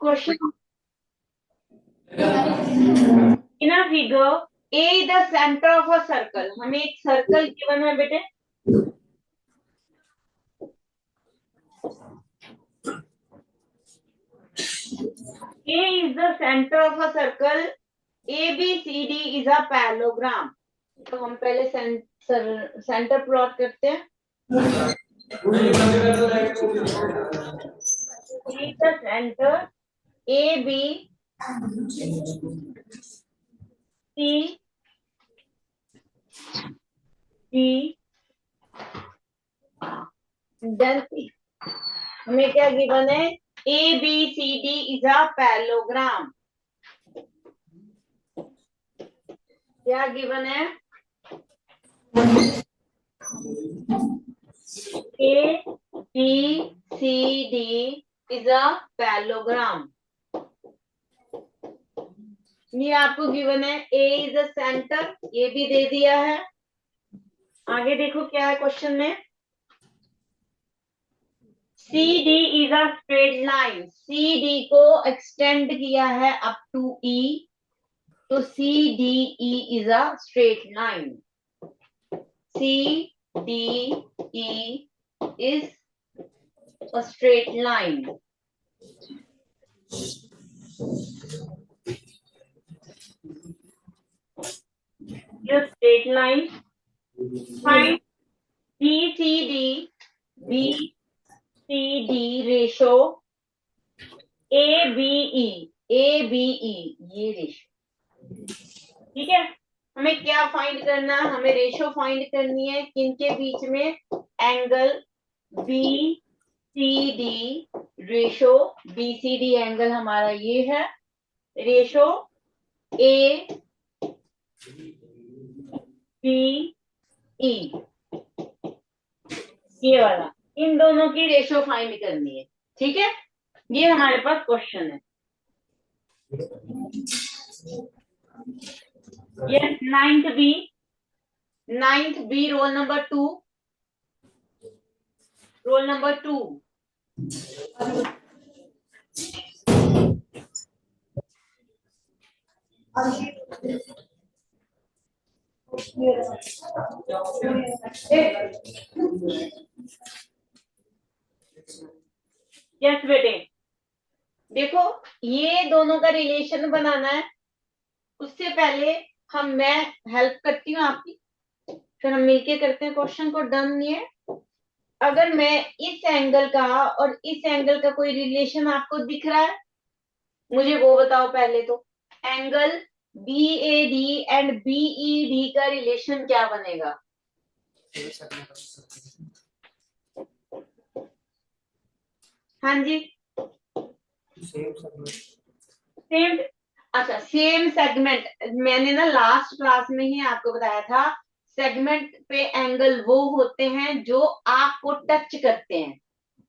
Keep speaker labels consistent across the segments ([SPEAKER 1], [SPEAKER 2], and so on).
[SPEAKER 1] Question in a figure A is the centre of a circle. हमें एक circle given है बेटे, A is the centre of a circle, A B C D is a parallelogram. तो हम पहले centre plot करते हैं। The centre A B C D, then हमें क्या गिवन है, A B C D is a parallelogram. क्या given है, A B C D is a parallelogram. ये आपको गिवन है, ए इज अ सेंटर, ये भी दे दिया है। आगे देखो क्या है क्वेश्चन में, C D is a straight line. C D को एक्सटेंड किया है अप टू ई, तो C D E is a straight line. C D E is a straight line. ये straight line. Find B C D ratio A B E, ये ratio. ठीक है, हमें क्या फाइंड करना है, हमें रेशो फाइंड करनी है किनके बीच में, angle B C D, ratio B C D angle हमारा ये है, रेशो ए बी ई, ये वाला, इन दोनों की रेशो फाइंड करनी है। ठीक है, ये हमारे पास क्वेश्चन है। Yes, ninth B roll number 2, roll number 2। Yes बेटे, देखो ये दोनों का रिलेशन बनाना है। उससे पहले मैं हेल्प करती हूँ आपकी, फिर हम मिलके करते हैं क्वेश्चन को। डन ये, अगर मैं इस एंगल का और इस एंगल का कोई रिलेशन आपको दिख रहा है, मुझे वो बताओ पहले तो। Angle B A D and B E D का रिलेशन क्या बनेगा? हाँ जी, सेम। अच्छा, सेम सेगमेंट, मैंने ना लास्ट क्लास में ही आपको बताया था, सेगमेंट पे एंगल वो होते हैं जो आंख को टच करते हैं,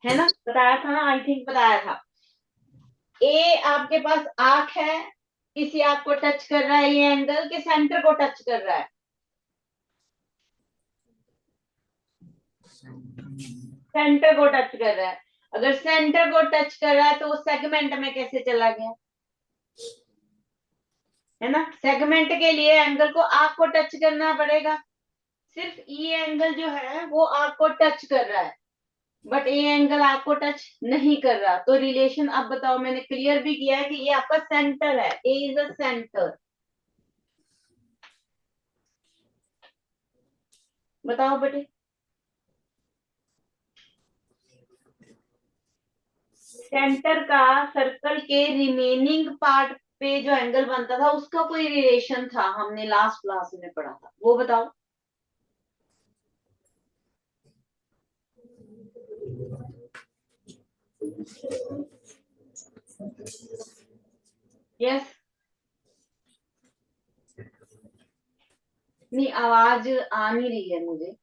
[SPEAKER 1] है ना, बताया था ना, आई थिंक बताया था। ए आपके पास आंख है, किसी आंख को टच कर रहा है, ये एंगल के सेंटर को टच कर रहा है, सेंटर को टच कर रहा है। अगर सेंटर को टच कर रहा है तो वो सेगमेंट में कैसे चला गया, है ना। सेगमेंट के लिए एंगल को आंख को टच करना पड़ेगा। सिर्फ ये एंगल जो है वो आंख को टच कर रहा है, बट ये एंगल आपको टच नहीं कर रहा। तो रिलेशन अब बताओ, मैंने क्लियर भी किया है कि ये आपका सेंटर है, ए इज अ सेंटर। बताओ बेटे, सेंटर का सर्कल के रिमेनिंग पार्ट पे जो एंगल बनता था उसका कोई रिलेशन था, हमने लास्ट क्लास में पढ़ा था, वो बताओ। यस, नहीं आवाज आ नहीं रही है मुझे।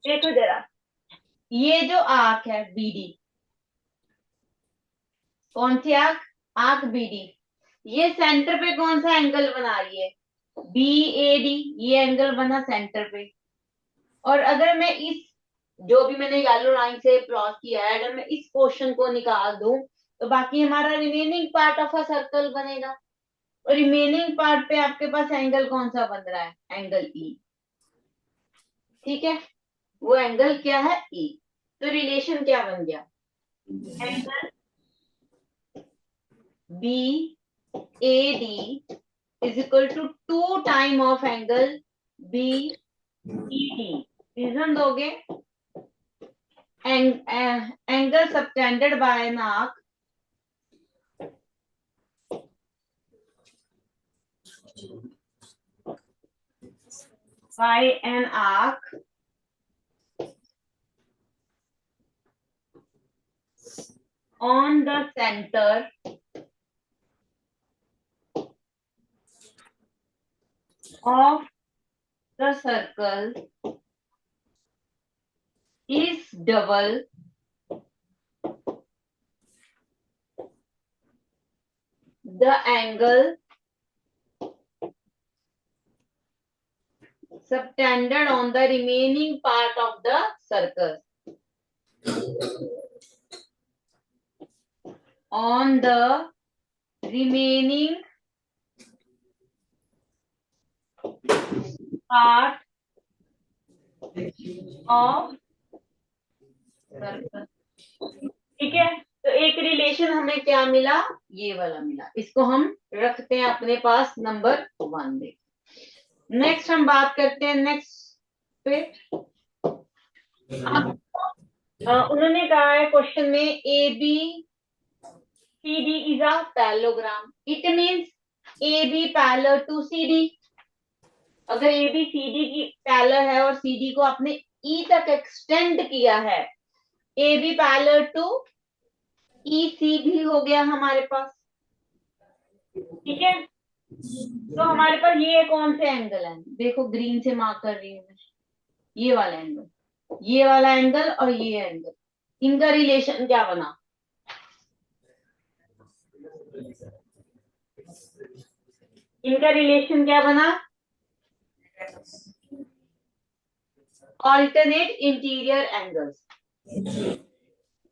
[SPEAKER 1] देखो जरा, ये जो आंख है बीडी, कौन सी आंख? आंख बीडी, ये सेंटर पे कौन सा एंगल बना रही है, बी ए डी, ये एंगल बना सेंटर पे। और अगर मैं इस, जो भी मैंने येलो लाइन से प्लॉट किया है, अगर मैं इस पोर्शन को निकाल दूं तो बाकी हमारा remaining part of a circle बनेगा। और रिमेनिंग पार्ट पे आपके पास एंगल कौन सा बन रहा है, एंगल ई। ठीक है, वो एंगल क्या है, ई। तो रिलेशन क्या बन गया, angle B A D is equal to 2 time of angle B E D. Reason दोगे, angle subtended by an arc by an arc on the center of the circle is double the angle subtended on the remaining part of the circle. On the remaining part of circle. ठीक है, तो एक relation हमें क्या मिला, ये वाला मिला। इसको हम रखते हैं अपने पास नंबर 1 में। नेक्स्ट हम बात करते हैं नेक्स्ट पे। उन्होंने कहा है क्वेश्चन में A B C D is a parallelogram. It means A B parallel to C D. अगर ए बी सी डी की पैरेलल है और सी डी को आपने ई तक एक्सटेंड किया है, ए बी पैरेलल टू ई सी भी हो गया हमारे पास। ठीक है, तो हमारे पास ये कौन से एंगल है, देखो ग्रीन से मार्क कर रही हूँ मैं, ये वाला एंगल, ये वाला एंगल और ये एंगल, इनका रिलेशन क्या बना, इनका रिलेशन क्या बना, alternate interior angles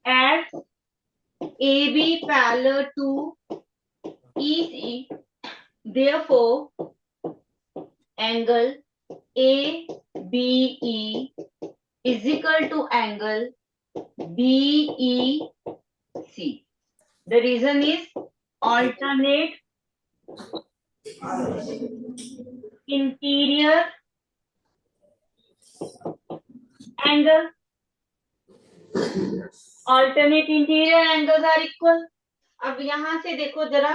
[SPEAKER 1] as AB parallel to EC, therefore angle ABE is equal to angle BEC. The reason is alternate interior angle. Alternate interior angles are equal. अब यहां से देखो जरा,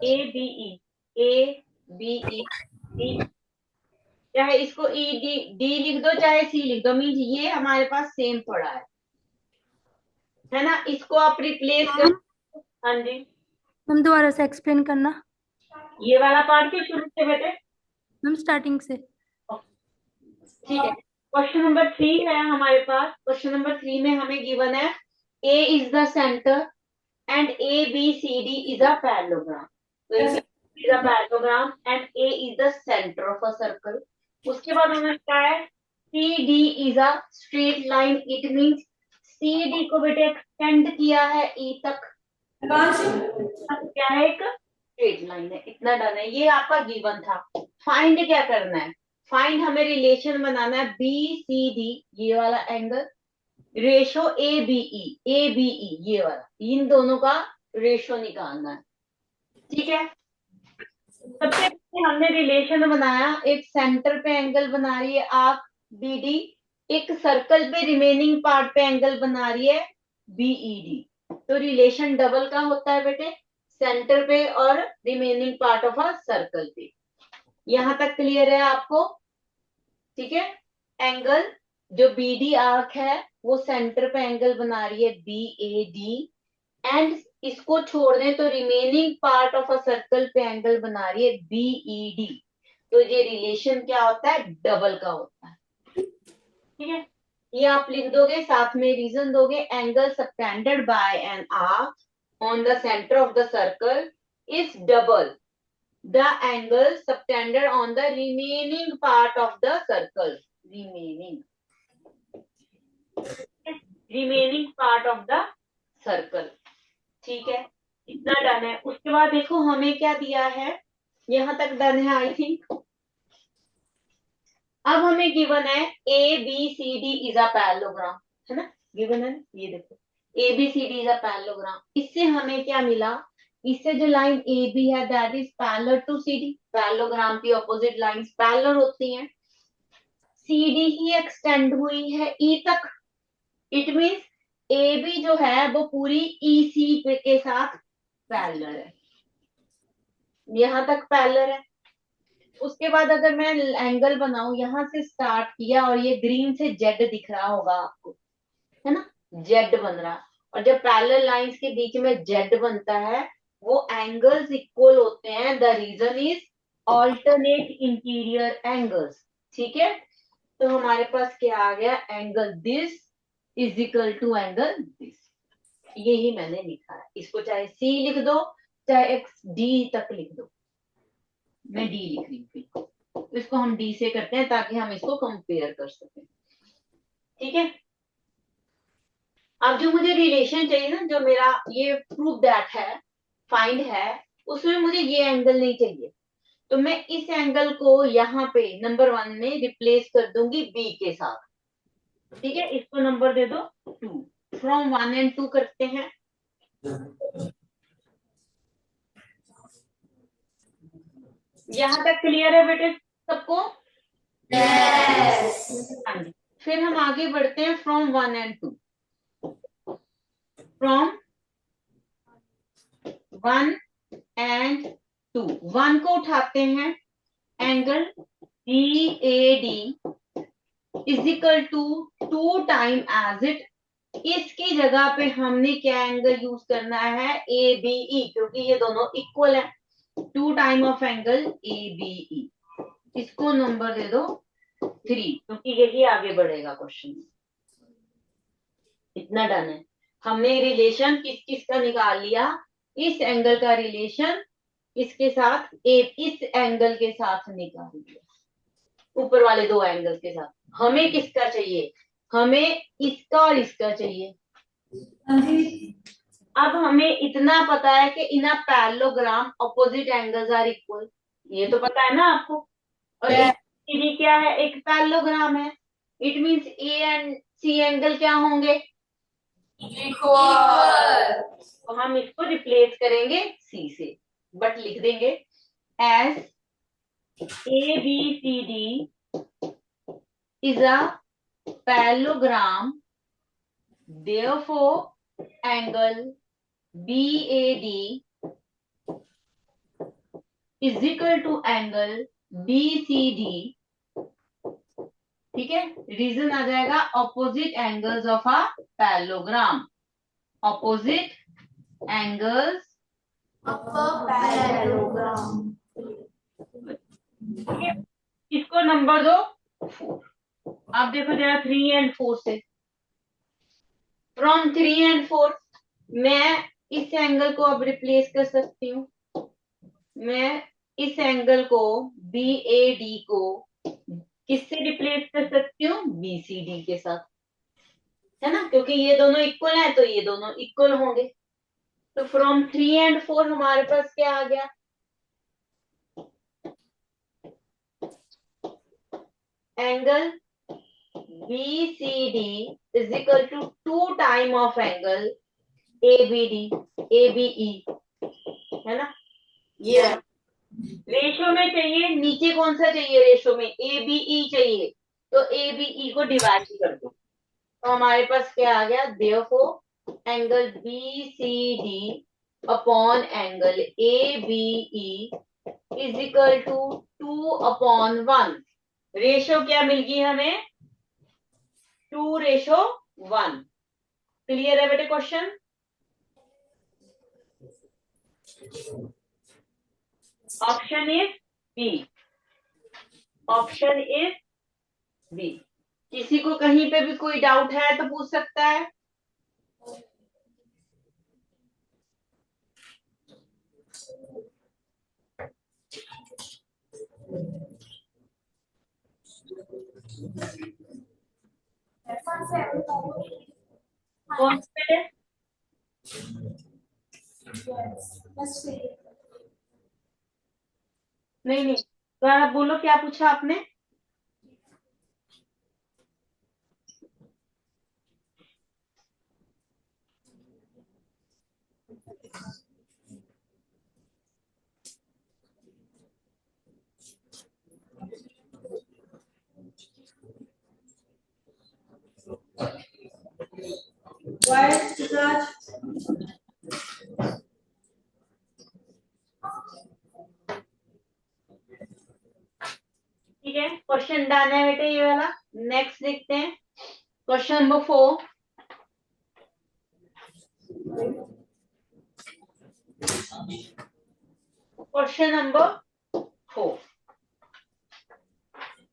[SPEAKER 1] ए बी ई, चाहे इसको ई डी लिख दो चाहे सी लिख दो, मीन्स ये हमारे पास सेम पड़ा है ना। इसको आप रिप्लेस कर, हाँ जी
[SPEAKER 2] मैम दोबारा से एक्सप्लेन करना।
[SPEAKER 1] ये वाला पार्ट क्यों शुरू से बेटे,
[SPEAKER 2] मैम स्टार्टिंग से।
[SPEAKER 1] ठीक है। क्वेश्चन नंबर 3 है हमारे पास। क्वेश्चन नंबर 3 में हमें गिवन है A is the centre and A B C D is a parallelogram. तो is a parallelogram and A is the centre of a circle. उसके बाद हमें क्या है, C D is a straight line. It means C D को बेटे extend किया है ई तक, क्या है, एक स्ट्रेट लाइन है। इतना डन है, ये आपका गिवन था। फाइंड क्या करना है, फाइंड हमें रिलेशन बनाना है बी सी डी, ये वाला angle, ratio A B E ये वाला, इन दोनों का रेशो निकालना है। ठीक है, सबसे पहले हमने रिलेशन बनाया, एक सेंटर पे एंगल बना रही है आर्क बी डी, एक सर्कल पे रिमेनिंग पार्ट पे एंगल बना रही है बीई डी। तो रिलेशन डबल का होता है बेटे, सेंटर पे और remaining part of a circle पे। यहां तक क्लियर है आपको, ठीक है। एंगल जो बी डी आर्क है वो सेंटर पे एंगल बना रही है बी ए डी, एंड इसको छोड़ दें तो remaining part of a circle पे एंगल बना रही है बीई डी। तो ये रिलेशन क्या होता है, डबल का होता है। ठीक है, ये आप लिख दोगे, साथ में रीजन दोगे। Angle subtended by an arc on the centre of the circle is double the angle subtended on the remaining part of the circle. Remaining part of the circle. ठीक है, इतना डन है। उसके बाद देखो हमें क्या दिया है, यहां तक डन है आई थिंक। अब हमें गिवन है A B C D is a parallelogram, है ना, गिवन है। ये देखो A B C D is a parallelogram. इससे हमें क्या मिला, इससे जो लाइन ए बी है that is parallel to C D. Parallelogram की ऑपोजिट लाइंस पैरेलल होती हैं। सी डी ही एक्सटेंड हुई है ई तक। इट मींस ए बी जो है वो पूरी ई सी के साथ पैरेलल है, यहां तक पैरेलल है। उसके बाद अगर मैं एंगल बनाऊं, यहां से स्टार्ट किया और ये ग्रीन से जेड दिख रहा होगा आपको, है ना, जेड बन रहा। और जब पैरेलल लाइंस के बीच में जेड बनता है वो एंगल्स इक्वल होते हैं। The reason is alternate interior angles. ठीक है, तो हमारे पास क्या आ गया, angle this is equal to angle this. यही मैंने लिखा है। इसको चाहे सी लिख दो चाहे एक्स डी तक लिख दो। मैं डी लिख रही हूँ, तो इसको हम डी से करते हैं ताकि हम इसको कंपेयर कर सकें। ठीक है, अब जो मुझे रिलेशन चाहिए ना, जो मेरा ये प्रूव दैट है, फाइंड है, उसमें मुझे ये एंगल नहीं चाहिए। तो मैं इस एंगल को यहाँ पे नंबर 1 में रिप्लेस कर दूंगी बी के साथ। ठीक है, इसको नंबर दे दो 2। फ्रॉम 1 एंड 2 करते हैं। यहाँ तक क्लियर है बेटे सबको? हाँ जी। फिर हम आगे बढ़ते हैं फ्रॉम 1 एंड 2। फ्रॉम 1 एंड 2, 1 को उठाते हैं, angle D A D is equal to 2 time as it. इसकी जगह पे हमने क्या एंगल यूज करना है, ए बी ई, क्योंकि ये दोनों इक्वल है। 2 time of angle A B E, इसको नंबर दे दो 3, क्योंकि यही आगे बढ़ेगा क्वेश्चन। इतना डन है। हमने रिलेशन किस किस का निकाल लिया, इस एंगल का रिलेशन इसके साथ, इस एंगल के साथ निकाल लिया, ऊपर वाले 2 एंगल के साथ। हमें किसका चाहिए, हमें इसका और इसका चाहिए। अब हमें इतना पता है कि in a parallelogram opposite angles are equal, ये तो पता है ना आपको। और ये क्या है, एक पैरेललोग्राम है। It means A and C angle क्या होंगे, इक्वल। तो हम इसको रिप्लेस करेंगे सी से, बट लिख देंगे as A B C D is a parallelogram, therefore angle BAD is equal to angle BCD। ठीक है, रीजन आ जाएगा opposite angles of a parallelogram, opposite angles of a parallelogram. इसको नंबर दो 4। अब देखो जरा 3 एंड 4 से। फ्रॉम 3 एंड 4 मैं इस एंगल को अब रिप्लेस कर सकती हूँ। मैं इस एंगल को बी ए डी को किससे रिप्लेस कर सकती हूँ, बी सी डी के साथ, है ना, क्योंकि ये दोनों इक्वल है तो ये दोनों इक्वल होंगे। तो फ्रॉम 3 एंड 4 हमारे पास क्या आ गया, angle B C D is equal to 2 time of angle A B D, A B E, है ना। ये रेशो में चाहिए, नीचे कौन सा चाहिए रेशो में, ए बी ई चाहिए। तो ए बी ई को डिवाइड कर दो, तो हमारे पास क्या आ गया, therefore angle B C D upon angle A B E is equal to 2/1। Ratio क्या मिल गई हमें, 2:1। क्लियर है बेटे question? Option is B, option is B. किसी को कहीं पे भी कोई डाउट है तो पूछ सकता है। कौन से? नहीं नहीं, तो आप बोलो क्या पूछा आपने। ठीक है, क्वेश्चन डन है बेटे ये वाला। नेक्स्ट देखते हैं, question number 4। Question number 4।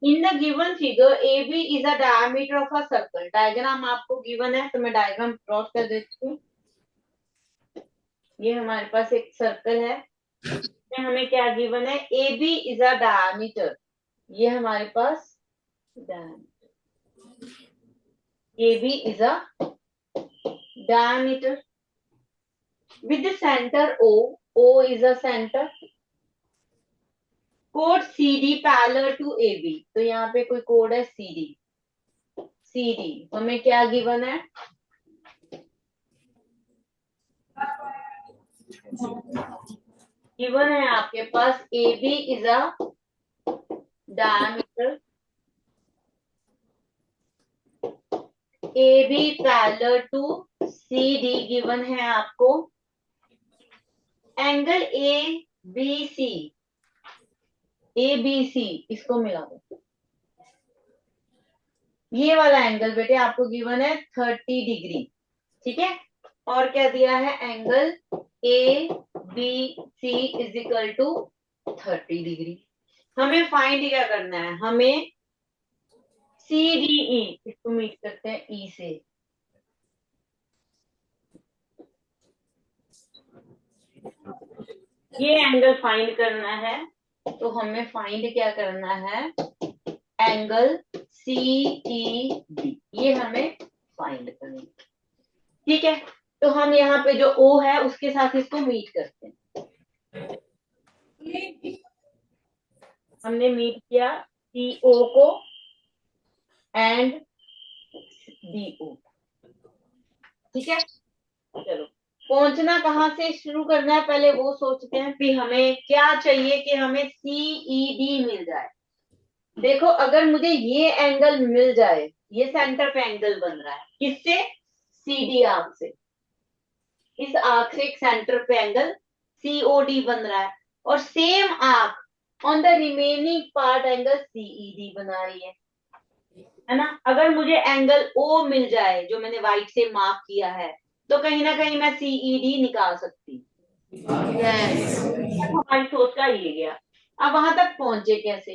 [SPEAKER 1] In the given figure A B is a diameter of a circle. Diagram आपको गिवन है तो मैं डायग्राम क्रॉस कर देती हूँ। ये हमारे पास एक सर्कल है, इसमें हमें क्या गिवन है, A B is a diameter. ये हमारे पास A B is a diameter with the center O. O is a center. कोड CD पैरेलल टू AB। तो यहाँ पे कोई कोड है CD। CD हमें क्या गिवन है, गिवन है आपके पास AB is a diameter, AB parallel to CD given है आपको। एंगल ABC, ABC इसको मिला दो। ये वाला एंगल बेटे आपको गिवन है 30 डिग्री। ठीक है, और क्या दिया है, angle A B C is equal to 30 degree. हमें फाइंड क्या करना है, हमें सी डी ई, इसको मीट करते हैं ई से। ये एंगल फाइंड करना है, तो हमें फाइंड क्या करना है, एंगल सी ई डी, ये हमें फाइंड करना है। ठीक है, तो हम यहाँ पे जो ओ है उसके साथ इसको मीट करते हैं। हमने मीट किया सी ओ को एंड डी ओ। ठीक है, चलो पहुंचना कहाँ से शुरू करना है, पहले वो सोचते हैं कि हमें क्या चाहिए, कि हमें सीई डी मिल जाए। देखो अगर मुझे ये एंगल मिल जाए, ये सेंटर पे एंगल बन रहा है किससे, सीडी आर्क से। इस आर्क से एक सेंटर पे एंगल सीओडी बन रहा है, और same arc on the remaining part angle CED बना रही है ना। अगर मुझे एंगल ओ मिल जाए जो मैंने वाइट से मार्क किया है, तो कहीं ना कहीं मैं सीईडी निकाल सकती। यस, हमारी सोच का ये गया। अब वहां तक पहुंचे कैसे,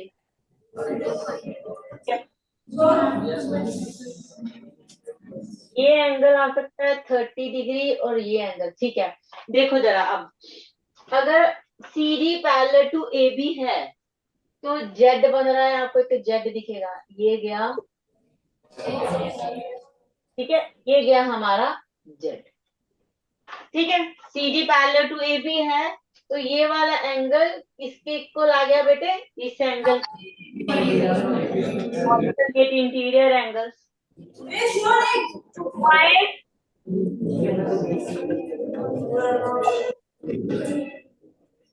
[SPEAKER 1] ये एंगल आ सकता है 30 डिग्री और ये एंगल। ठीक है, देखो जरा अब, अगर C D parallel to A B है तो जेड बन रहा है, आपको एक जेड दिखेगा, ये गया। ठीक है, ये गया हमारा जेड। ठीक है, C D parallel to A B है, तो ये वाला एंगल किसके इक्वल आ गया बेटे, इस angle, interior angles.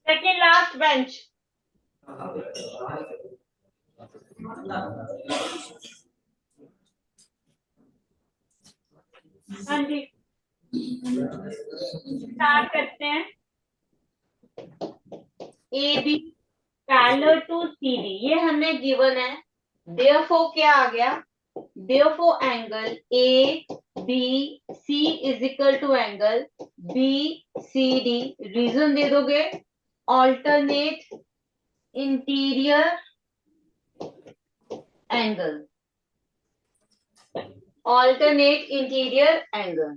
[SPEAKER 1] Second last bench. हाँ जी, स्टार्ट करते हैं। A B parallel to C D, ये हमें गिवन है। देयरफॉर क्या आ गया, therefore angle A B C is equal to angle B C D. Reason दे दोगे, alternate interior angle. alternate interior angle.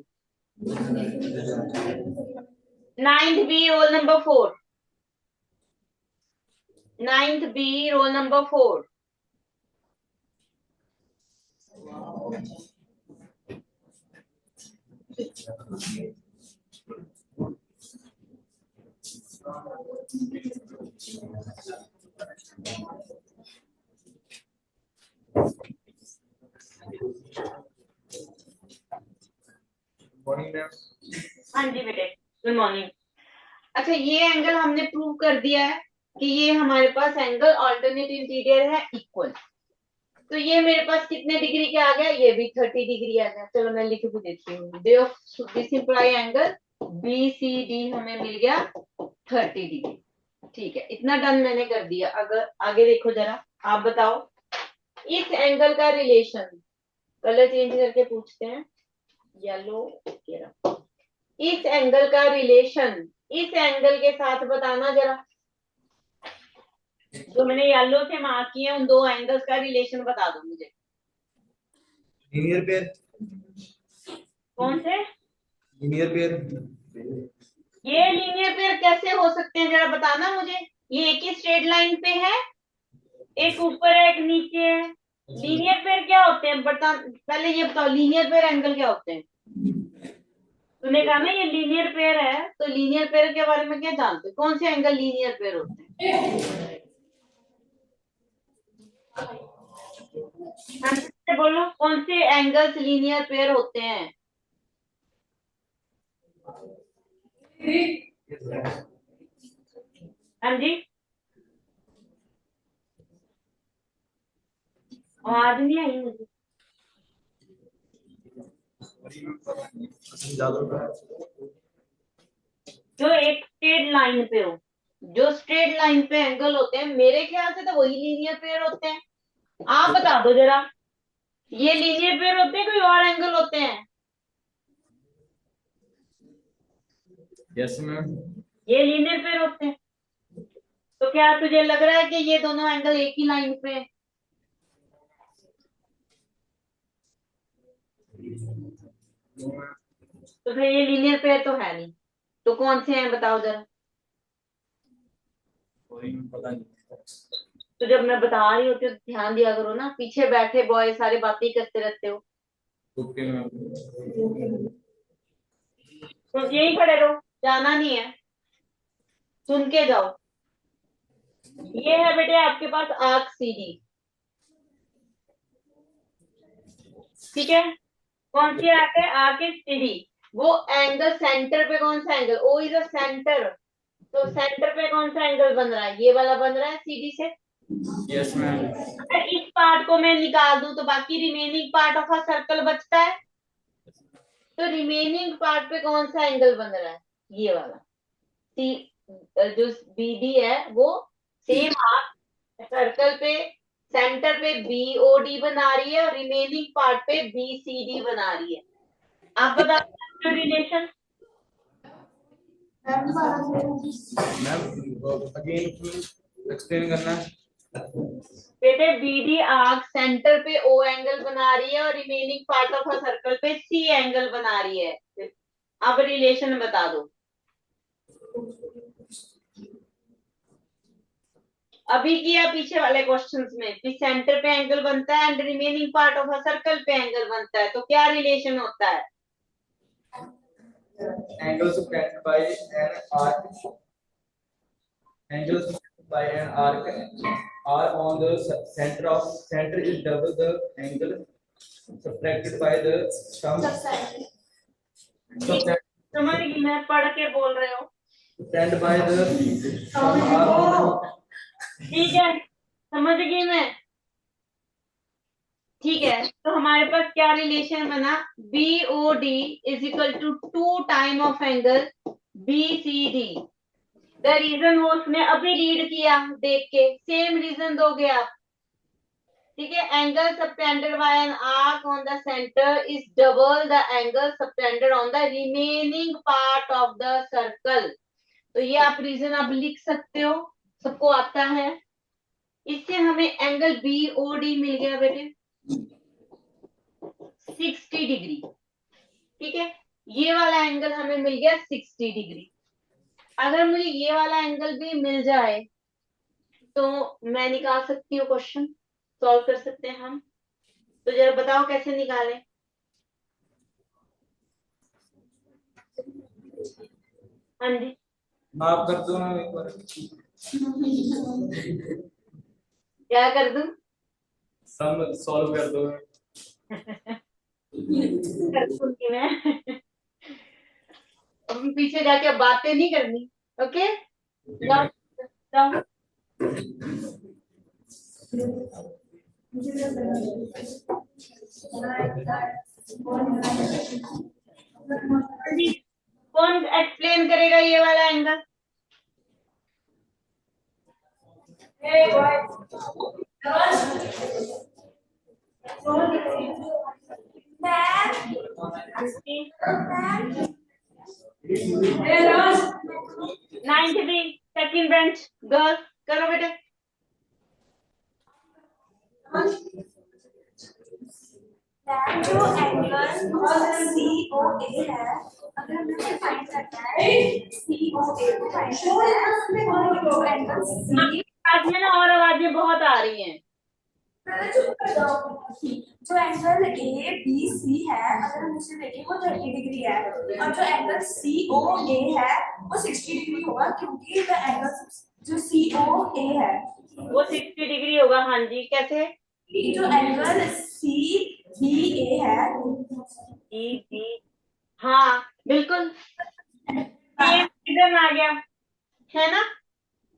[SPEAKER 1] Ninth B, roll number 4. Ninth B, roll number 4.
[SPEAKER 3] Morning ma'am.
[SPEAKER 1] हाँ जी बेटे, good morning. अच्छा, ये angle हमने prove कर दिया है कि ये हमारे पास एंगल ऑल्टरनेट इंटीरियर है इक्वल। तो ये मेरे पास कितने डिग्री के आ गया? ये भी 30 डिग्री आ गया। चलो मैं लिख भी देती हूँ। This imply angle B C D हमें मिल गया 30 डिग्री। ठीक है, इतना डन मैंने कर दिया। अगर आगे देखो जरा, आप बताओ इस एंगल का रिलेशन, कलर चेंज करके पूछते हैं, येलो इस एंगल का रिलेशन इस एंगल के साथ बताना जरा। जो मैंने येलो से मार्क किए उन दो एंगल्स का रिलेशन बता दो मुझे।
[SPEAKER 3] Linear pair.
[SPEAKER 1] कौन से?
[SPEAKER 3] Linear pair.
[SPEAKER 1] ये लीनियर पेयर कैसे हो सकते हैं जरा बताना मुझे। ये एक ही स्ट्रेट लाइन पे है, एक ऊपर है एक नीचे है। लीनियर पेयर क्या होते हैं बता, पहले ये बताओ लीनियर पेयर एंगल क्या होते हैं। तूने कहा ना ये लीनियर पेयर है, तो लीनियर पेयर के बारे में क्या जानते हो? कौन से एंगल लीनियर पेयर होते हैं? हाँ, बोलो कौन से एंगल्स लीनियर पेयर होते हैं? हाँ जी, आवाज नहीं आई मुझे। जो एक स्ट्रेट लाइन पे हो, जो स्ट्रेट लाइन पे एंगल होते हैं, मेरे ख्याल से तो वही लीनियर पेयर होते हैं। आप बता दो जरा, ये लीनियर पेयर होते हैं कोई और एंगल होते हैं?
[SPEAKER 3] Yes ma'am.
[SPEAKER 1] ये लीनियर पेयर होते हैं। तो क्या तुझे लग रहा है कि ये दोनों एंगल एक ही लाइन पे हैं? तो फिर ये लीनियर पेयर तो है नहीं। तो कौन से हैं बताओ जरा।
[SPEAKER 3] पता नहीं।
[SPEAKER 1] तो जब मैं बता रही होती हूँ तो ध्यान दिया करो ना, पीछे बैठे बॉय सारे बातें ही करते रहते हो।
[SPEAKER 3] Okay ma'am.
[SPEAKER 1] तो यही खड़े रहो, जाना नहीं है, सुन के जाओ। ये है बेटे आपके पास आर्क सीडी, ठीक है। कौन सी आर्क है? Arc is CD. वो एंगल सेंटर पे कौन सा angle? O is a centre. तो सेंटर पे कौन सा एंगल बन रहा है? ये वाला बन रहा है सीडी से।
[SPEAKER 3] Yes ma'am.
[SPEAKER 1] अगर इस पार्ट को मैं निकाल दूं तो बाकी remaining part of a circle बचता है। तो रिमेनिंग पार्ट पे कौन सा एंगल बन रहा है? ये वाला सी, जो बीडी है वो सेम आर्क सर्कल पे सेंटर पे बीओडी बना रही है और रिमेनिंग पार्ट पे बीसीडी बना रही है। आप बताओ रिलेशन।
[SPEAKER 3] मैम अगेन एक्सप्लेन करना।
[SPEAKER 1] बेटे बीडी आर्क सेंटर पे ओ एंगल बना रही है और remaining part of a circle पे सी एंगल बना रही है। अब रिलेशन बता दो। अभी किया पीछे वाले क्वेश्चंस में कि सेंटर पे एंगल बनता है and remaining part of a circle पे एंगल बनता है, तो क्या रिलेशन होता है?
[SPEAKER 3] Angles subtended by an arc. Angles subtended by an arc are on the center is double the angle subtracted by the sum.
[SPEAKER 1] समझ गई मैं, पढ़ के बोल रहे हो?
[SPEAKER 3] Subtended by the sum are on the.
[SPEAKER 1] ठीक है, समझ गई मैं। ठीक है, तो हमारे पास क्या रिलेशन बना? B O D is equal to 2 time of angle B C D. The reason वो उसने अभी रीड किया, देख के सेम रीजन दोगे आप। ठीक है, angle subtended by an arc on the centre is double the angle subtended on the remaining part of the circle. तो ये आप रीजन आप लिख सकते हो, सबको आता है। इससे हमें एंगल बी ओ डी मिल गया बेटे। 60 डिग्री। ठीक है, ये वाला एंगल हमें मिल गया 60 डिग्री। अगर मुझे ये वाला एंगल भी मिल जाए तो मैं निकाल सकती हूँ, क्वेश्चन सॉल्व कर सकते हैं हम। तो जरा बताओ कैसे निकालें। हाँ जी,
[SPEAKER 3] माफ कर दो ना एक बार,
[SPEAKER 1] क्या कर दूं?
[SPEAKER 3] सम सॉल्व कर दो।
[SPEAKER 1] कर दूंगी मैं। अब पीछे जाके बातें नहीं करनी। ओके, जाओ जाओ। कौन एक्सप्लेन करेगा ये वाला angle? Ninth B, second bench girl, करो बेटे।
[SPEAKER 4] जो एंगल सी ओ ए है, अगर हमें फाइंड करना है सी ओ ए को फाइंड करना है, और जो एंगल सी
[SPEAKER 1] आज में ना और आवाजें बहुत आ रही हैं।
[SPEAKER 4] जो एंगल ए बी सी है, अगर हम उसे देखें वो 30 डिग्री है, और जो एंगल सी ओ ए है वो 60 डिग्री होगा, क्योंकि द एंगल जो सी ओ ए है
[SPEAKER 1] वो 60 डिग्री होगा। हाँ जी, कैसे?
[SPEAKER 4] जो एंगल सी बी ए है,
[SPEAKER 1] ई बी, हाँ बिल्कुल, सेम इधर आ गया है ना।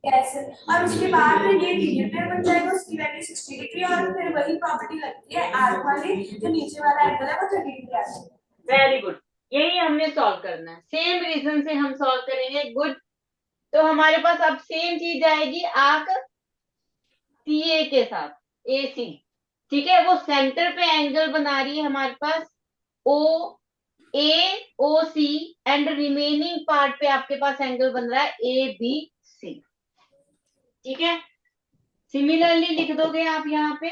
[SPEAKER 4] कैसे, और उसके बाद ये लीनियर पेयर बन जाएगा, उसकी वैल्यू 60 डिग्री, और फिर वही प्रॉपर्टी लगती है आर्क वाली, जो नीचे वाला एंगल है वो 30 डिग्री आता है।
[SPEAKER 1] वेरी गुड, यही हमने सॉल्व करना है। सेम रीजन से हम सॉल्व करेंगे। गुड, तो हमारे पास अब सेम चीज आएगी आर्क सी ए के साथ, ए सी। ठीक है, वो सेंटर पे एंगल बना रही है हमारे पास ओ ए O C, and remaining part पे आपके पास एंगल बन रहा है ए बी सी। ठीक है, सिमिलरली लिख दोगे आप यहाँ पे,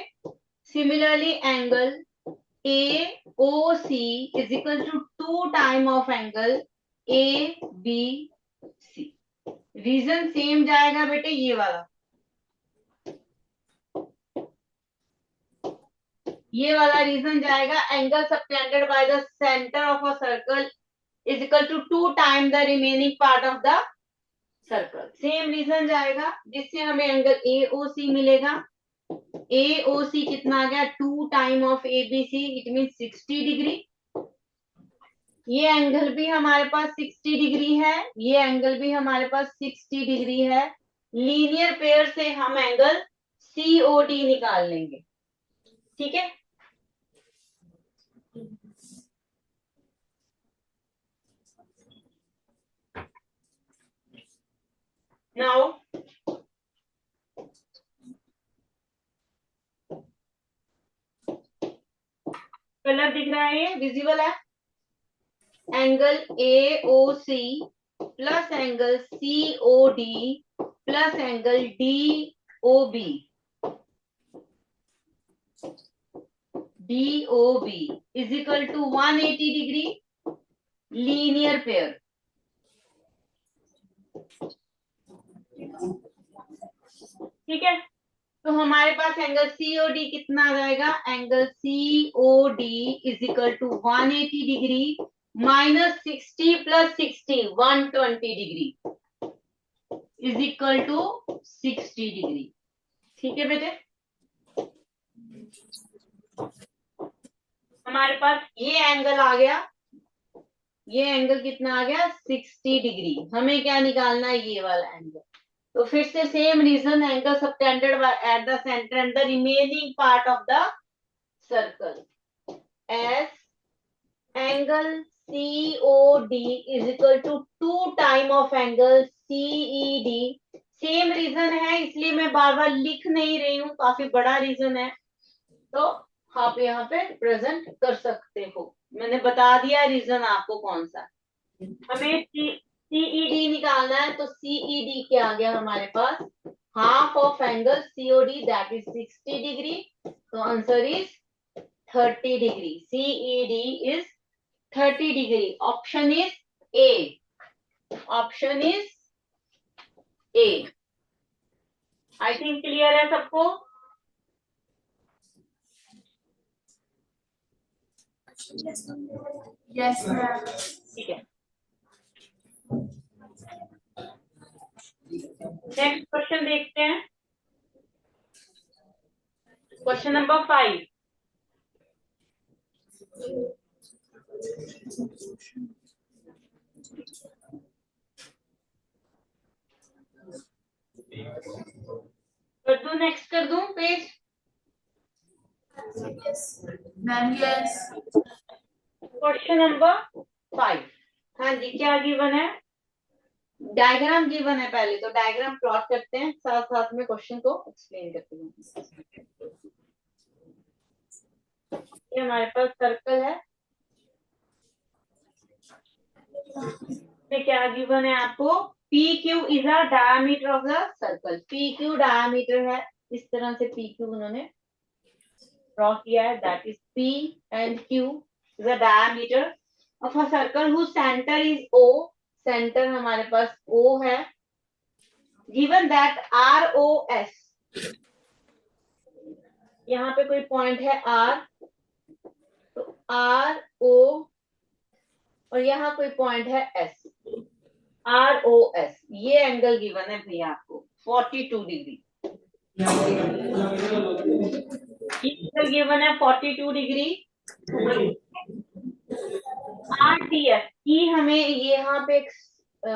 [SPEAKER 1] similarly angle A O C is equal to 2 time of angle A B C. Reason same जाएगा बेटे, ये वाला, ये वाला रीजन जाएगा। Angle subtended by the centre of a circle is equal to 2 time the remaining part of the circle. Same reason जाएगा, जिससे हमें एंगल ए ओ सी मिलेगा। ए ओ सी कितना आ गया? 2 time of A B C, it mean 60 degree. ये angle भी हमारे पास 60 डिग्री है, ये एंगल भी हमारे पास 60 डिग्री है। लीनियर पेयर से हम एंगल सी ओ डी निकाल लेंगे। ठीक है, नाउ कलर दिख रहा है, ये विजिबल है। Angle A O C plus angle C O D plus angle D O B, D O B is equal to 180 degree linear pair. ठीक है, तो हमारे पास एंगल सीओडी कितना आ जाएगा? Angle COD is equal to 180 degree minus 60 plus 60 120 degree is equal to 60 degree. ठीक है बेटे, हमारे पास ये एंगल आ गया, ये एंगल कितना आ गया? 60 डिग्री। हमें क्या निकालना है? ये वाला एंगल। तो फिर से same reason, angle subtended at the centre and the remaining part of the circle as angle COD is equal to 2 time of angle CED। Same reason है, इसलिए मैं बार बार लिख नहीं रही हूँ, काफी बड़ा रीजन है, तो आप यहाँ पे प्रेजेंट कर सकते हो। मैंने बता दिया रीजन आपको कौन सा। हमें CED निकालना है, तो CED क्या आ गया हमारे पास? Half of angle COD, that is 60 degree. तो answer is 30 degree. CED is 30 degree. Option is A. Option is A. I think clear है सबको?
[SPEAKER 4] Yes, ma'am.
[SPEAKER 1] ठीक है. नेक्स्ट क्वेश्चन देखते हैं. Question number 5. कर दूं, नेक्स्ट कर दूं page?
[SPEAKER 4] Ma'am, yes.
[SPEAKER 1] Question number 5. हाँ जी, क्या गिवन है? डायग्राम गिवन है. पहले तो डायग्राम प्लॉट करते हैं, साथ साथ में क्वेश्चन को एक्सप्लेन करते हैं. ये हमारे पास सर्कल है. क्या गिवन है आपको? PQ is a diameter of the circle. PQ diameter है. इस तरह से PQ उन्होंने ड्रॉ किया है. That is P and Q is a diameter of a circle whose centre is O. Centre हमारे पास O है. गिवन दैट ROS, यहाँ पे कोई पॉइंट है R, तो RO, और यहाँ कोई पॉइंट है S, ROS. ये एंगल गिवन है भैया आपको 42 डिग्री. एंगल गिवन है 42 डिग्री. RTS की हमें यहाँ पे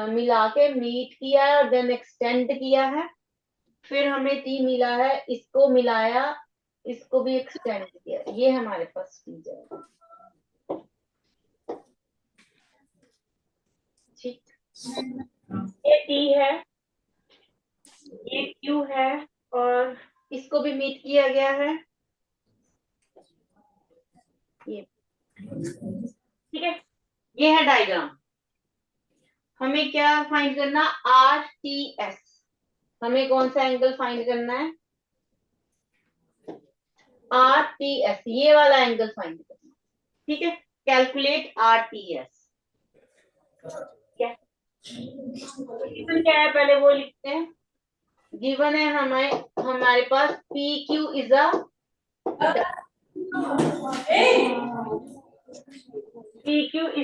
[SPEAKER 1] मिला के मीट किया है और देन एक्सटेंड किया है. फिर हमें T मिला है, इसको मिलाया, इसको भी एक्सटेंड किया. ये हमारे पास T जाएगा. ठीक. ये T है, ये Q है, और इसको भी मीट किया गया है. ये ठीक है. ये है डायग्राम. हमें क्या फाइंड करना? RTS. हमें कौन सा एंगल फाइंड करना है? RTS, ये वाला एंगल फाइंड करना. ठीक है. Calculate RTS. क्या गिवन क्या है पहले वो लिखते हैं. गिवन है हमारे पास PQ is a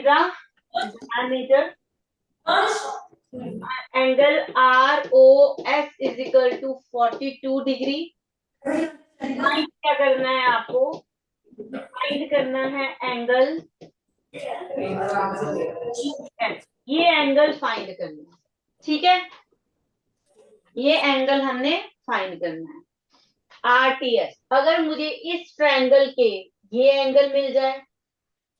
[SPEAKER 1] diameter. Angle ROS is equal to 42 degree. क्या करना है आपको? फाइंड करना है एंगल. ये एंगल फाइंड करना है. ठीक है. ये एंगल हमने फाइंड करना है. RTS. अगर मुझे इस ट्रायंगल के ये एंगल मिल जाए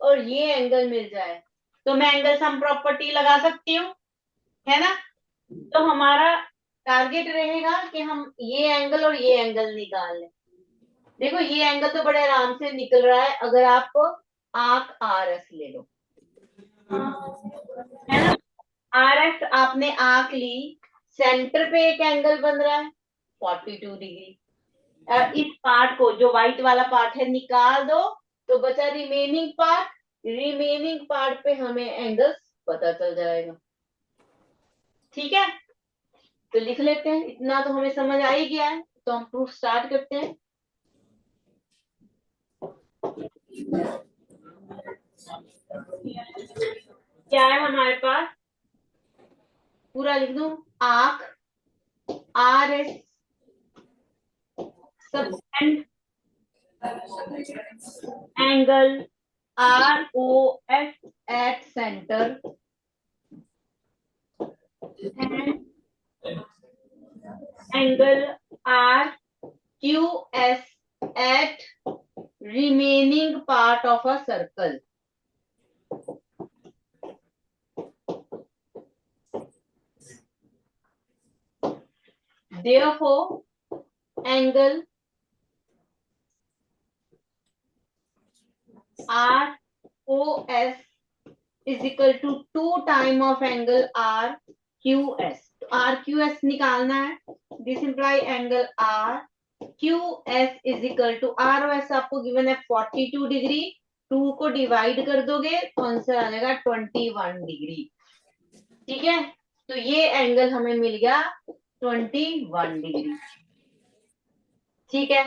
[SPEAKER 1] और ये एंगल मिल जाए तो मैं एंगल सम प्रॉपर्टी लगा सकती हूँ, है ना? तो हमारा टारगेट रहेगा कि हम ये एंगल और ये एंगल निकाल लें. देखो ये एंगल तो बड़े आराम से निकल रहा है अगर आप आर्क RS ले लो, है ना? RS आपने आर्क ली, सेंटर पे एक एंगल बन रहा है 42 डिग्री. इस पार्ट को, जो व्हाइट वाला पार्ट है, निकाल दो तो बचा रिमेनिंग पार्ट. रिमेनिंग पार्ट पे हमें एंगल्स पता चल जाएगा. ठीक है. तो लिख लेते हैं. इतना तो हमें समझ आ ही गया है, तो हम प्रूफ स्टार्ट करते हैं. क्या है हमारे पास? पूरा लिख दूं. Arc RS subtend angle ROS at center and angle RQS at remaining part of a circle. Therefore, angle ROS is equal to 2 time of angle RQS. तो RQS निकालना है. This imply angle Q S is equal to R O S आपको given है 42 degree, 2 को divide कर दोगे तो answer आ जाएगा 21 डिग्री। ठीक है, तो ये एंगल हमें मिल गया 21 डिग्री। ठीक है,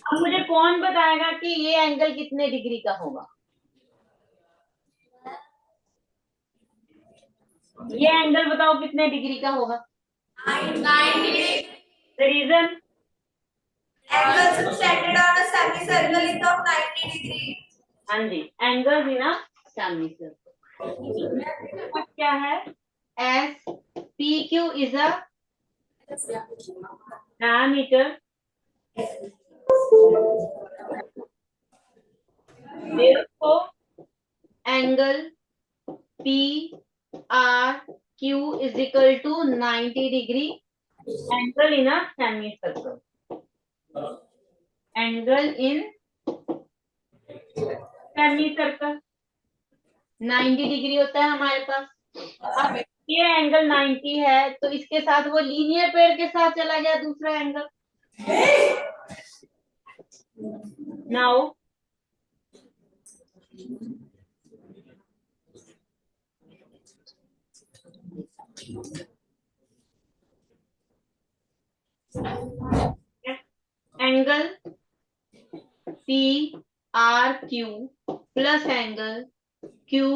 [SPEAKER 1] अब मुझे कौन बताएगा कि ये एंगल कितने डिग्री का होगा? ये एंगल बताओ कितने डिग्री का होगा?
[SPEAKER 4] 90
[SPEAKER 1] the reason?
[SPEAKER 4] angle subtended on a semicircle is of 90 degree.
[SPEAKER 1] हाँ जी, एंगल भी ना सेमीसर्कल क्या है? S P Q is a diameter, therefore angle P R Q is equal to 90 degree. Angle in a semicircle. Angle in semicircle 90 degree होता है हमारे पास। अब ये एंगल 90 है तो इसके साथ वो लीनियर पेयर के साथ चला गया दूसरा angle. Now angle P R Q plus angle Q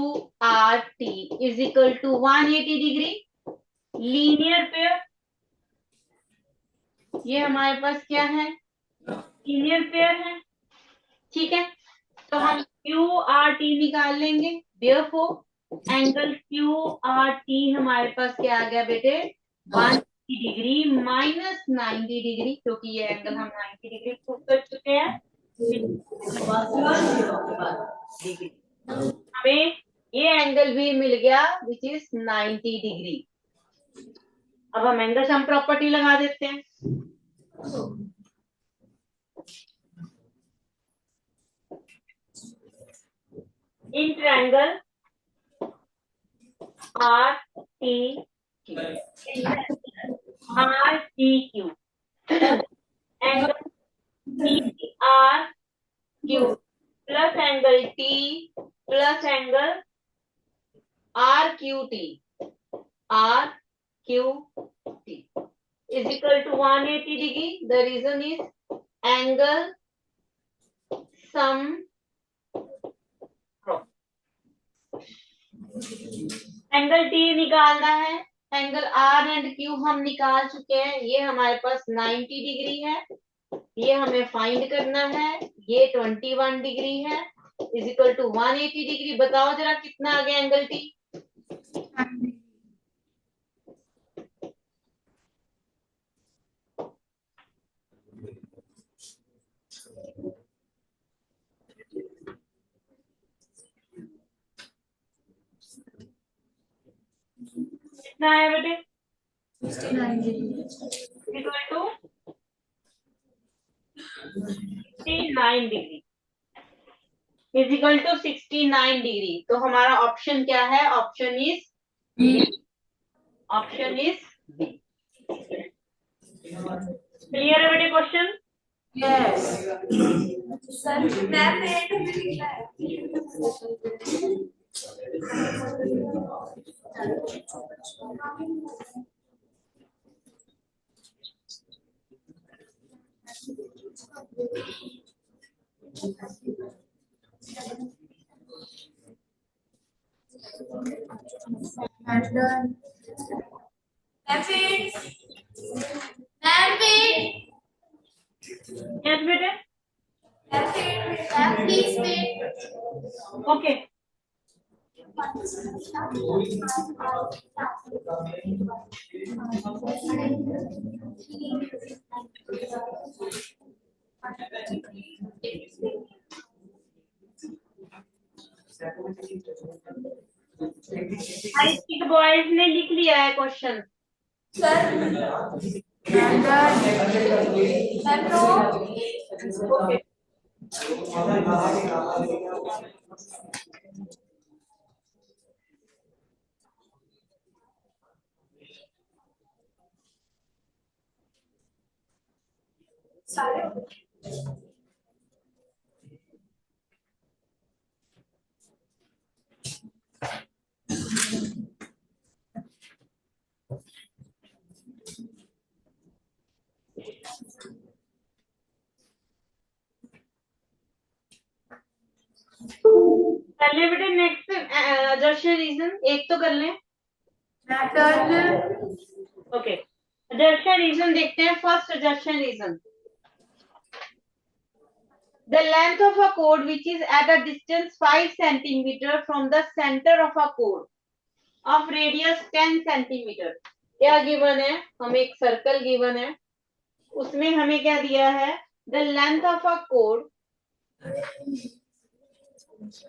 [SPEAKER 1] R T is equal to 180 degree linear pair. ये हमारे पास क्या है? लीनियर पेयर है। ठीक है, तो हम क्यू आर टी निकाल लेंगे। Therefore angle Q R T हमारे पास क्या आ गया बेटे? 180 डिग्री माइनस 90 डिग्री, क्योंकि ये एंगल हम 90 डिग्री प्रूव कर चुके हैं। हमें ये एंगल भी मिल गया विच इज 90 डिग्री। अब हम एंगल सम प्रॉपर्टी लगा देते हैं। In triangle R T Q angle P R Q plus angle T plus angle R Q T is equal to 180 degree. The reason is angle sum angle T निकालना है। Angle are and Q हम निकाल चुके हैं। ये हमारे पास 90 degree है, ये हमें फाइंड करना है। ये 21 डिग्री है इज इक्वल टू 180 डिग्री। बताओ जरा कितना आ गया एंगल टी? कितना है बेटे? 69 to 69 degree is equal to 69 degree. तो हमारा ऑप्शन क्या है? Option is B. क्लियर है बेटे क्वेश्चन?
[SPEAKER 4] Yes. सर मैं पेट में लिखना है।
[SPEAKER 1] यस बेटे, ओके। बॉयज ने लिख लिया है क्वेश्चन। ओके,
[SPEAKER 4] सारे
[SPEAKER 1] पहले बेटे नेक्स्ट जर्शन रीजन एक तो कर लें। ओके, जर्शन रीजन देखते हैं। फर्स्ट जर्शन region, the length of a chord which is at a distance 5 centimeter from the center of a chord of radius 10 centimeter। क्या गिवन है? हमें एक सर्कल गिवन है, उसमें हमें क्या दिया है? the length of a chord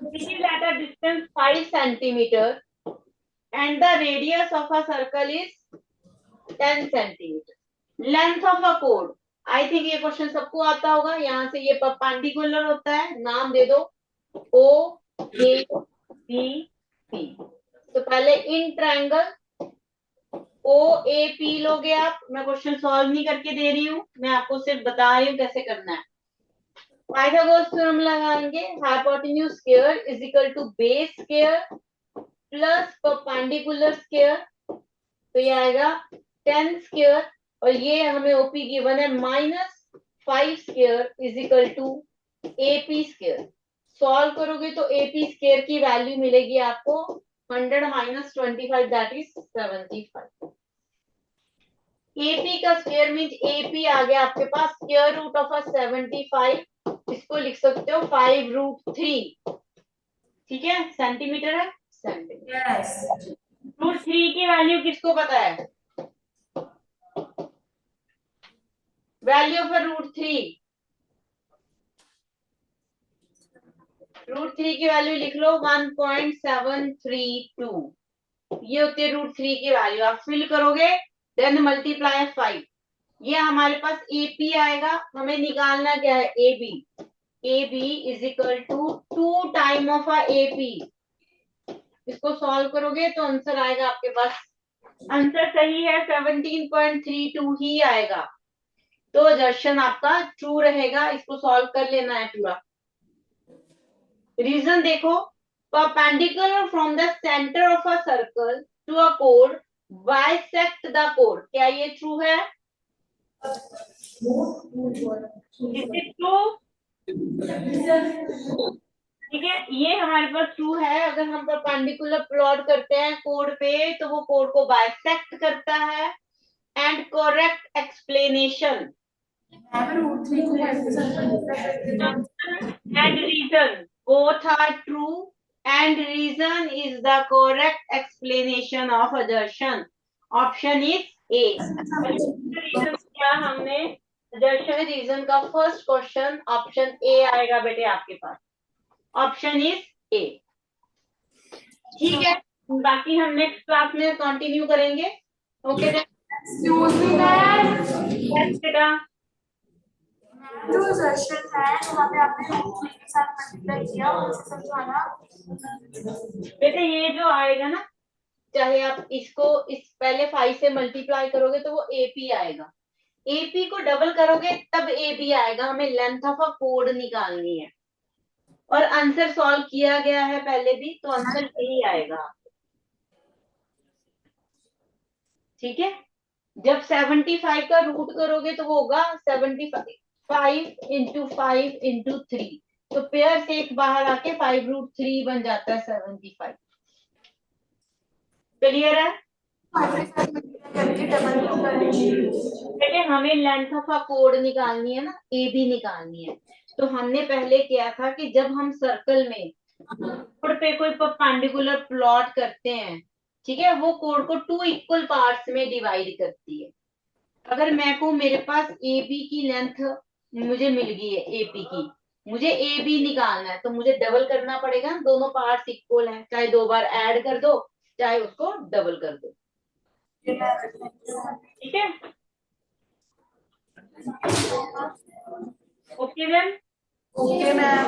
[SPEAKER 1] which is at a distance 5 centimeter and the radius of a circle is 10 centimeter। length of a chord, I think ये क्वेश्चन सबको आता होगा। यहाँ से ये परपेंडिकुलर होता है, नाम दे दो ओ ए बी पी। तो पहले in triangle O A P लोगे आप। मैं क्वेश्चन सॉल्व नहीं करके दे रही हूँ, मैं आपको सिर्फ बता रही हूँ कैसे करना है। पाइथागोरस थ्योरम लगाएंगे, hypotenuse square is equal to base square plus perpendicular square, तो ये आएगा 10 स्क्वायर, और ये हमें ओपी गिवन है -5 square is equal to AP square. Solve करोगे तो एपी स्क्वायर की वैल्यू मिलेगी आपको 100 - 25 दैट इज 75। एपी का स्क्वायर मीन्स एपी आ गया आपके पास स्क्वायर रूट ऑफ 75, इसको लिख सकते हो 5√3। ठीक है, सेंटीमीटर है, सेंटीमीटर।
[SPEAKER 4] यस
[SPEAKER 1] √3 की वैल्यू किसको पता है? वैल्यू ऑफ √3, √3 की वैल्यू लिख लो 1.732। ये होती है √3 की वैल्यू। आप फिल करोगे देन मल्टीप्लाई 5, ये हमारे पास एपी आएगा। हमें निकालना क्या है? AB. AB is equal to 2 time of AP. इसको सॉल्व करोगे तो आंसर आएगा आपके पास, आंसर सही है 17.32 ही आएगा। तो जर्शन आपका ट्रू रहेगा। इसको सॉल्व कर लेना है पूरा। रीजन देखो, perpendicular from the centre of a circle to a code bisect the code. क्या ये ट्रू है? Is it true? ठीक है, ये हमारे पास ट्रू है। अगर हम परपेंडिकुलर प्लॉट करते हैं कोड पे तो वो कोड को बाइसेक्ट करता है। And correct explanation and reason both are true and reason is the correct explanation of assertion। option is A। Reason क्या हमने assertion रीजन का फर्स्ट क्वेश्चन ऑप्शन ए आएगा बेटे आपके पास, ऑप्शन इज ए। ठीक है, बाकी हम नेक्स्ट क्लास में कंटिन्यू करेंगे। ओके
[SPEAKER 4] एक्सक्यूज मी मैम,
[SPEAKER 1] बेटा,
[SPEAKER 4] जो assertion है वहाँ पे आपने रूट के साथ मल्टीप्लाई किया, उसे समझाना।
[SPEAKER 1] बेटे ये जो आएगा ना, चाहे आप इसको इस पहले 5 से मल्टीप्लाई करोगे तो वो एपी आएगा, एपी को डबल करोगे तब एबी आएगा। हमें लेंथ ऑफ अ कोड निकालनी है और आंसर सॉल्व किया गया है पहले भी, तो आंसर यही आएगा। ठीक है, जब 75 का रूट करोगे तो वो होगा 75 × 5 × 3, तो पेयर से एक बाहर आके 5√3 बन जाता है 75। क्लियर है बेटे? हमें लेंथ ऑफ अ कोड निकालनी है ना, ए बी निकालनी है। तो हमने पहले किया था कि जब हम सर्कल में कोड पे कोई परपेंडिकुलर प्लॉट करते हैं, ठीक है, वो कोड को 2 इक्वल पार्ट्स में डिवाइड करती है। अगर मैं को मेरे पास ए बी की लेंथ मुझे मिल गई है, एपी की, मुझे ए बी निकालना है तो मुझे डबल करना पड़ेगा। दोनों पार्ट्स इक्वल हैं, चाहे 2 बार ऐड कर दो चाहे उसको डबल कर दो। ठीक है, ओके मैम।
[SPEAKER 4] Okay ma'am.